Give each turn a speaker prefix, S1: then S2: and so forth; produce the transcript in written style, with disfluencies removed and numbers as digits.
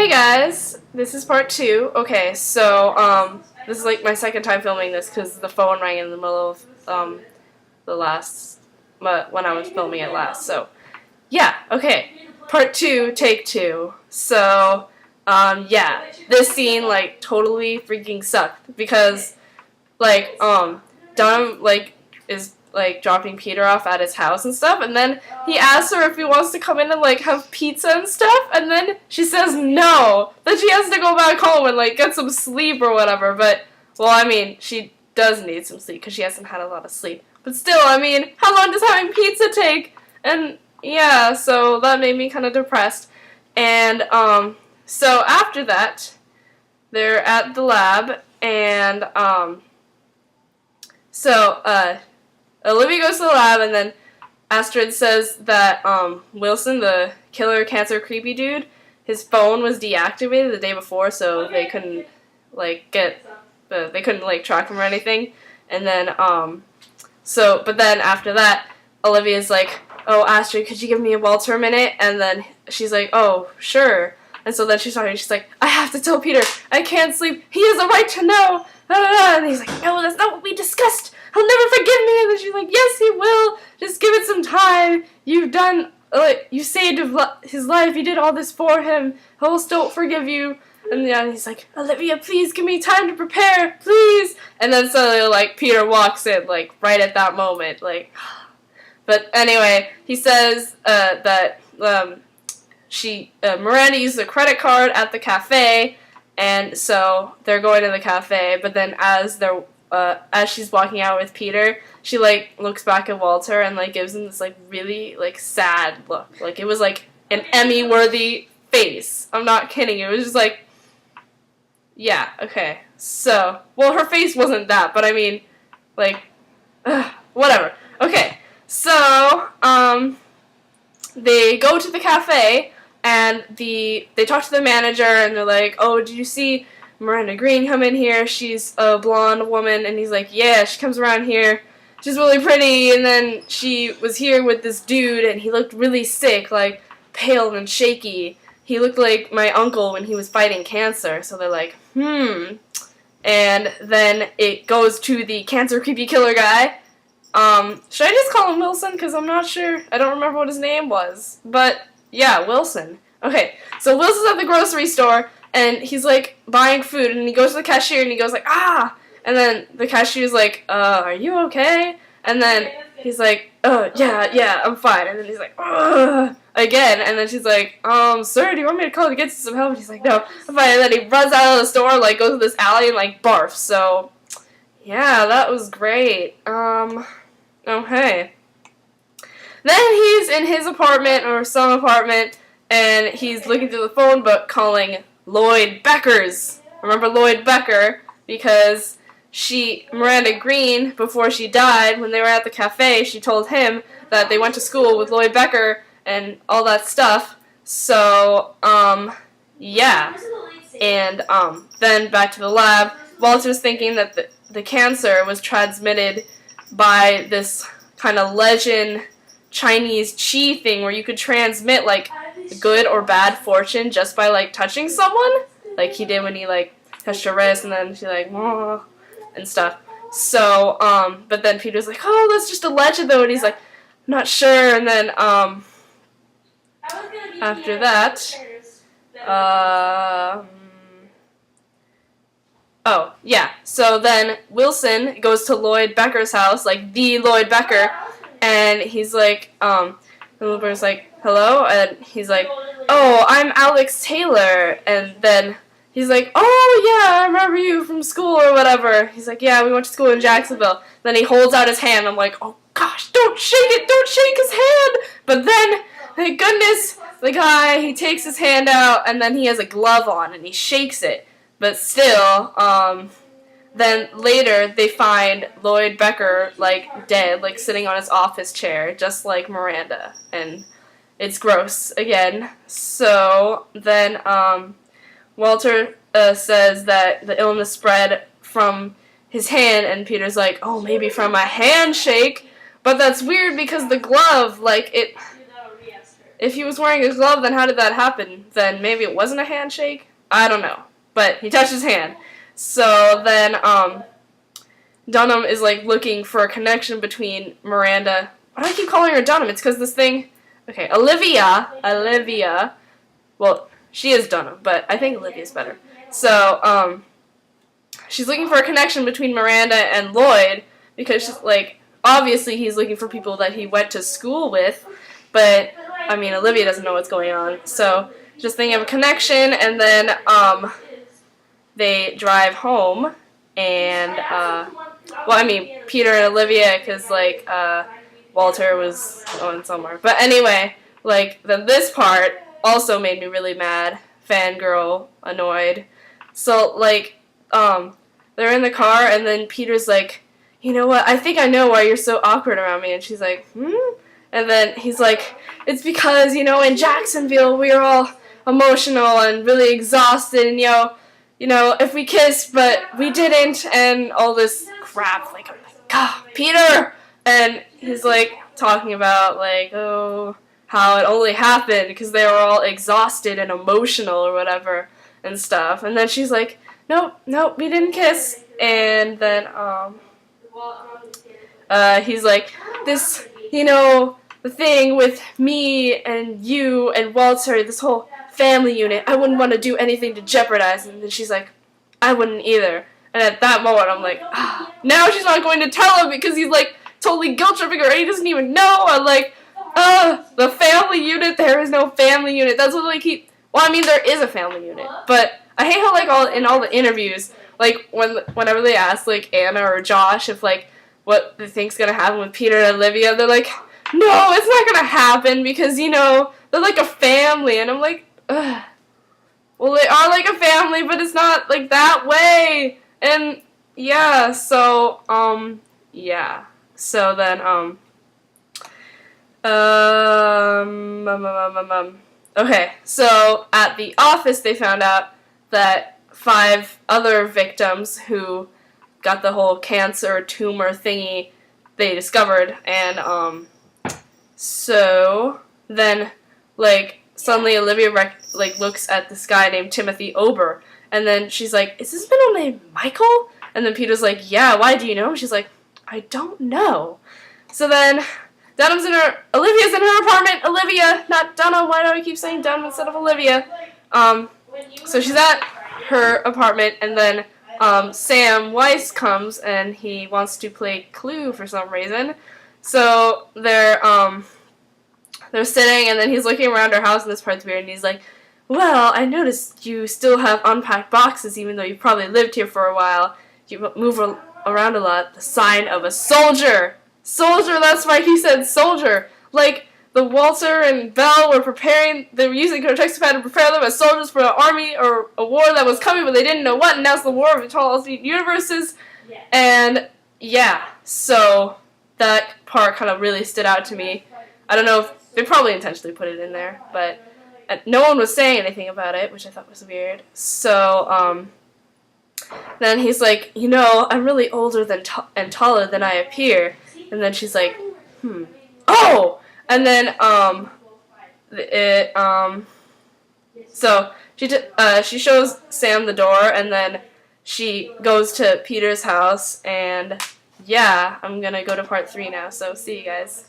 S1: Hey guys, this is part 2. Okay, so this is like my second time filming this because the phone rang in the middle of when I was filming it last. So yeah, okay, part 2, take 2. So yeah, this scene like totally freaking sucked because like Dunham is like dropping Peter off at his house and stuff, and then he asks her if he wants to come in and like have pizza and stuff, and then she says no, that she has to go back home and like get some sleep or whatever. But well, I mean, she does need some sleep because she hasn't had a lot of sleep, but still, I mean, how long does having pizza take? And yeah, so that made me kind of depressed. And so after that, they're at the lab, and Olivia goes to the lab, and then Astrid says that Wilson, the killer cancer creepy dude, his phone was deactivated the day before, so they couldn't track him or anything. And then but then after that, Olivia's like, "Oh, Astrid, could you give me a Walter a minute?" And then she's like, "Oh, sure." And so then she's like, "I have to tell Peter. I can't sleep. He has a right to know." And he's like, "No, that's not what we discussed. He'll never forgive me." And then she's like, "Yes, he will. Just give it some time. You saved his life. You did all this for him. He'll still forgive you." And then he's like, "Olivia, please give me time to prepare, please." And then suddenly, like, Peter walks in, like, right at that moment, like. But anyway, he says that Miranda used a credit card at the cafe, and so they're going to the cafe. But then as she's walking out with Peter, she like looks back at Walter and like gives him this like really like sad look. Like it was like an Emmy-worthy face. I'm not kidding. It was just like, yeah, okay. So, well, her face wasn't that, but I mean, like, whatever. Okay, so they go to the cafe, and they talk to the manager, and they're like, "Oh, did you see Miranda Green come in here? She's a blonde woman." And he's like, "Yeah, she comes around here. She's really pretty, and then she was here with this dude, and he looked really sick, like pale and shaky. He looked like my uncle when he was fighting cancer." So they're like, And then it goes to the cancer creepy killer guy. Should I just call him Wilson? Because I'm not sure. I don't remember what his name was. But yeah, Wilson. Okay, so Wilson's at the grocery store, and he's like buying food, and he goes to the cashier, and he goes like, "Ah!" And then the cashier's like, "Are you okay?" And then he's like, "Oh, yeah, I'm fine." And then he's like, "Ugh," again, and then she's like, "Sir, do you want me to call to get you some help?" And he's like, "No, I'm fine." And then he runs out of the store, like goes to this alley and like barfs. So yeah, that was great. Okay. Then he's in his apartment, or some apartment, and he's looking through the phone book calling Lloyd Becker's. Remember Lloyd Becker? Because Miranda Green, before she died, when they were at the cafe, she told him that they went to school with Lloyd Becker and all that stuff. So, yeah. And, then back to the lab, Walter's thinking that the cancer was transmitted by this kind of legend Chinese chi thing where you could transmit like good or bad fortune just by like touching someone, like he did when he like touched her wrist, and then she like and stuff. So but then Peter's like, "Oh, that's just a legend though," and he's like, "Not sure." And then after that oh, yeah. So then Wilson goes to Lloyd Becker's house, like the Lloyd Becker, and he's like, Wilbur's like, "Hello?" And he's like, "Oh, I'm Alex Taylor." And then he's like, "Oh, yeah, I remember you from school or whatever." He's like, "Yeah, we went to school in Jacksonville." Then he holds out his hand. I'm like, "Oh, gosh, don't shake it. Don't shake his hand." But then, thank goodness, the guy, he takes his hand out, and then he has a glove on, and he shakes it. But still, then later they find Lloyd Becker, like, dead, like, sitting on his office chair, just like Miranda. And it's gross, again. So, then, Walter says that the illness spread from his hand, and Peter's like, "Oh, maybe from a handshake." But that's weird because the glove, like, it if he was wearing a glove, then how did that happen? Then maybe it wasn't a handshake? I don't know. But he touched his hand. So then, Dunham is, like, looking for a connection between Miranda. Why do I keep calling her Dunham? It's because this thing... Okay, Olivia. Well, she is Dunham, but I think Olivia's better. So, she's looking for a connection between Miranda and Lloyd, because she's, like, obviously he's looking for people that he went to school with, but, I mean, Olivia doesn't know what's going on. So, just thinking of a connection, and then, they drive home, and, well, I mean, Peter and Olivia, because, like, Walter was going somewhere. But anyway, like, then this part also made me really mad. Fangirl, annoyed. So, like, they're in the car, and then Peter's like, you know what, I think I know why you're so awkward around me. And she's like, And then he's like, it's because, you know, in Jacksonville, we were all emotional and really exhausted, and, you know, if we kissed, but we didn't, and all this crap. Like, I'm like, God, Peter! And he's, like, talking about, like, oh, how it only happened because they were all exhausted and emotional or whatever and stuff. And then she's like, nope, we didn't kiss. And then, he's like, this, you know, the thing with me and you and Walter, this whole family unit, I wouldn't want to do anything to jeopardize. And then she's like, I wouldn't either. And at that moment, I'm like, now she's not going to tell him because he's, like, totally guilt-tripping her, and he doesn't even know. I'm like, the family unit, there is no family unit. That's what, like, well, I mean, there is a family unit, but I hate how, like, in all the interviews, like, whenever they ask, like, Anna or Josh if, like, what they think's gonna happen with Peter and Olivia, they're like, no, it's not gonna happen because, you know, they're like a family. And I'm like, ugh. Well, they are like a family, but it's not, like, that way. And, yeah, so, yeah. So then, okay, so at the office they found out that 5 other victims who got the whole cancer tumor thingy they discovered, and, so then, like, suddenly Olivia, like, looks at this guy named Timothy Ober, and then she's like, is his middle name Michael? And then Peter's like, yeah, why do you know? She's like, I don't know. So then, Olivia's in her apartment. Olivia, not Dunham. Why do I keep saying Dunham instead of Olivia? So she's at her apartment, and then, Sam Weiss comes, and he wants to play Clue for some reason. So they're sitting, and then he's looking around her house, and this part's weird, and he's like, well, I noticed you still have unpacked boxes, even though you've probably lived here for a while. You move around a lot. The sign of a soldier. Soldier, that's why he said soldier. Like, the Walter and Belle they were using text pad to prepare them as soldiers for an army or a war that was coming, but they didn't know what, and now it's the war of the alternate universes. Yeah. And, yeah, so that part kind of really stood out to me. I don't know if they probably intentionally put it in there, but no one was saying anything about it, which I thought was weird. So, then he's like, you know, I'm really older and taller than I appear. And then she's like, oh! And then, so she shows Sam the door, and then she goes to Peter's house, and yeah, I'm gonna go to part 3 now, so see you guys.